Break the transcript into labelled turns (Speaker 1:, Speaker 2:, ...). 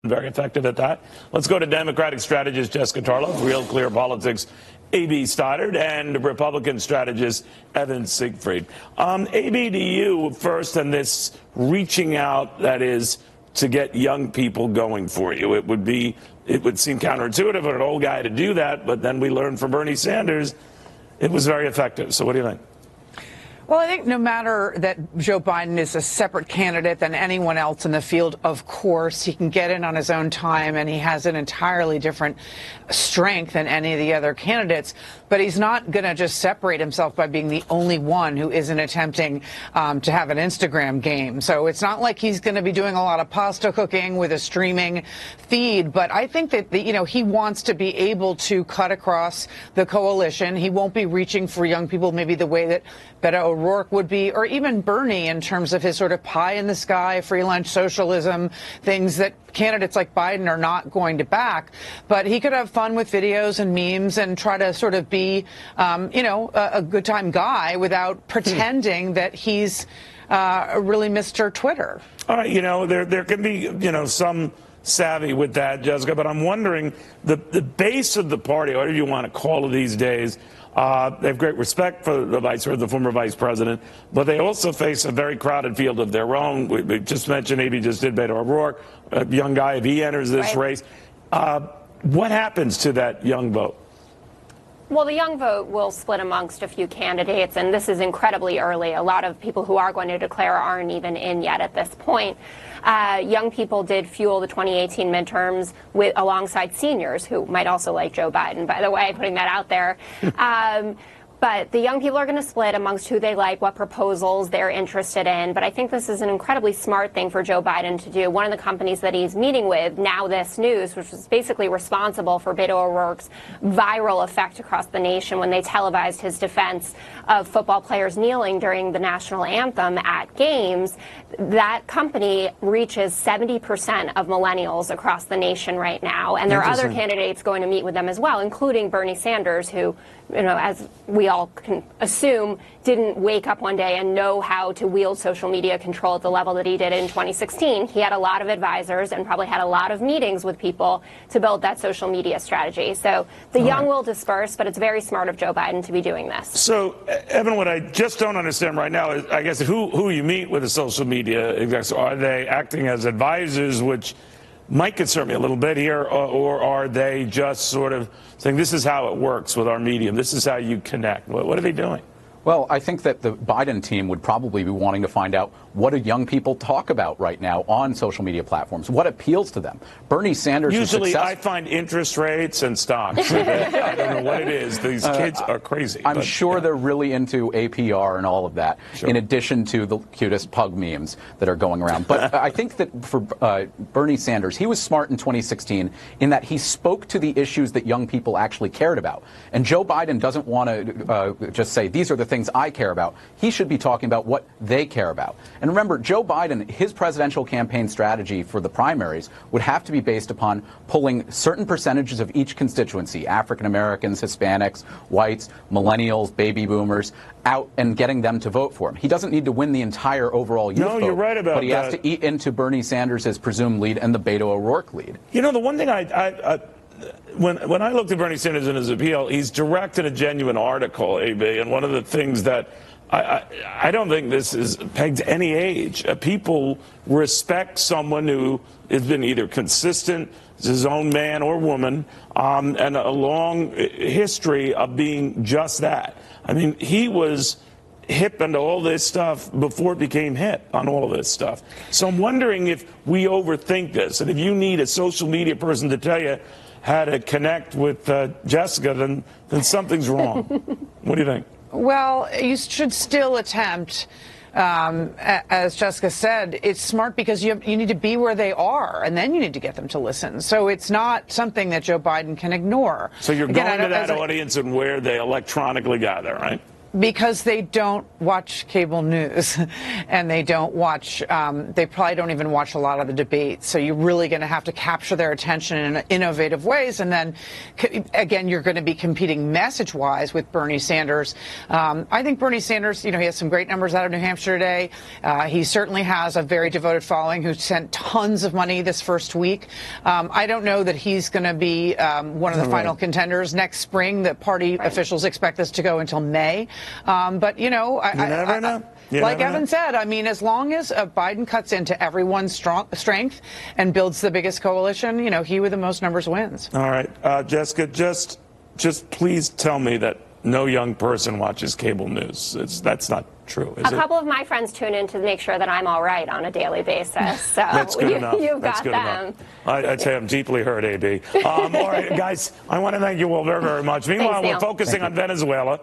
Speaker 1: Very effective at that. Let's go to Democratic strategist Jessica Tarlov, Real Clear Politics, A.B. Stoddard, and Republican strategist Evan Siegfried. A.B., to you first, and this reaching out, that is, to get young people going for you. It would seem counterintuitive for an old guy to do that, but then we learned from Bernie Sanders it was very effective. So what do you think?
Speaker 2: Well, I think no matter that Joe Biden is a separate candidate than anyone else in the field, of course, he can get in on his own time, and he has an entirely different strength than any of the other candidates. But he's not going to just separate himself by being the only one who isn't attempting to have an Instagram game. So it's not like he's going to be doing a lot of pasta cooking with a streaming feed. But I think that, he wants to be able to cut across the coalition. He won't be reaching for young people maybe the way that Beto O'Rourke would be, or even Bernie, in terms of his sort of pie in the sky, free lunch socialism, things that candidates like Biden are not going to back. But he could have fun with videos and memes and try to sort of be, a good time guy without pretending that he's really Mr. Twitter.
Speaker 1: All right, there can be, some savvy with that, Jessica, but I'm wondering, the base of the party, whatever you want to call it these days, they have great respect for the former vice president, but they also face a very crowded field of their own. We just mentioned, maybe just did Beto O'Rourke, a young guy, if he enters this race. What happens to that young vote?
Speaker 3: Well, the young vote will split amongst a few candidates, and this is incredibly early. A lot of people who are going to declare aren't even in yet at this point. Young people did fuel the 2018 midterms alongside seniors, who might also like Joe Biden, by the way, putting that out there. But the young people are going to split amongst who they like, what proposals they're interested in. But I think this is an incredibly smart thing for Joe Biden to do. One of the companies that he's meeting with, Now This News, which was basically responsible for Beto O'Rourke's viral effect across the nation when they televised his defense of football players kneeling during the national anthem at games, that company reaches 70% of millennials across the nation right now. And there are other candidates going to meet with them as well, including Bernie Sanders, who, as we all can assume, didn't wake up one day and know how to wield social media control at the level that he did in 2016. He had a lot of advisors and probably had a lot of meetings with people to build that social media strategy. So the young will disperse, but it's very smart of Joe Biden to be doing this.
Speaker 1: So, Evan, what I just don't understand right now is, I guess, who you meet with the social media execs. Are they acting as advisors, which might concern me a little bit here, or are they just sort of saying, this is how it works with our medium, this is how you connect? What are they doing?
Speaker 4: Well, I think that the Biden team would probably be wanting to find out, what do young people talk about right now on social media platforms? What appeals to them? Bernie Sanders
Speaker 1: usually I find interest rates and stocks. I don't know what it is. These kids are crazy.
Speaker 4: I'm sure they're really into APR and all of that, in addition to the cutest pug memes that are going around. But I think that for Bernie Sanders, he was smart in 2016 in that he spoke to the issues that young people actually cared about. And Joe Biden doesn't want to just say, these are the things I care about. He should be talking about what they care about. And remember, Joe Biden, his presidential campaign strategy for the primaries would have to be based upon pulling certain percentages of each constituency, African Americans, Hispanics, whites, millennials, baby boomers, out and getting them to vote for him. He doesn't need to win the entire overall youth vote,
Speaker 1: you're right about
Speaker 4: but he has to eat into Bernie Sanders' presumed lead and the Beto O'Rourke lead.
Speaker 1: The one thing when I looked at Bernie Sanders and his appeal, he's direct in a genuine article, AB, and one of the things that I don't think this is pegged to any age. People respect someone who has been either consistent, is his own man or woman, and a long history of being just that. I mean, he was hip into all this stuff before it became hip on all of this stuff. So I'm wondering if we overthink this, and if you need a social media person to tell you how to connect with Jessica, then something's wrong. What do you think?
Speaker 2: Well, you should still attempt, as Jessica said, it's smart because you need to be where they are, and then you need to get them to listen. So it's not something that Joe Biden can ignore.
Speaker 1: So you're going to that audience and where they electronically gather, right?
Speaker 2: Because they don't watch cable news and they don't watch, they probably don't even watch a lot of the debates. So you're really going to have to capture their attention in innovative ways. And then, again, you're going to be competing message-wise with Bernie Sanders. I think Bernie Sanders, he has some great numbers out of New Hampshire today. He certainly has a very devoted following who sent tons of money this first week. I don't know that he's going to be one of the final contenders next spring. The party officials expect this to go until May. But,
Speaker 1: you never know.
Speaker 2: Like Evan said, I mean, as long as Biden cuts into everyone's strength and builds the biggest coalition, he with the most numbers wins.
Speaker 1: All right. Jessica, just please tell me that no young person watches cable news. That's not true, is it?
Speaker 3: A couple of my friends tune in to make sure that I'm all right on a daily basis. So
Speaker 1: That's good enough.
Speaker 3: You've
Speaker 1: That's
Speaker 3: got
Speaker 1: good
Speaker 3: them.
Speaker 1: enough. I'd say I'm deeply hurt, AB. All right, guys, I want to thank you all very, very much. Meanwhile,
Speaker 3: Thanks,
Speaker 1: we're
Speaker 3: Neil.
Speaker 1: focusing on Venezuela.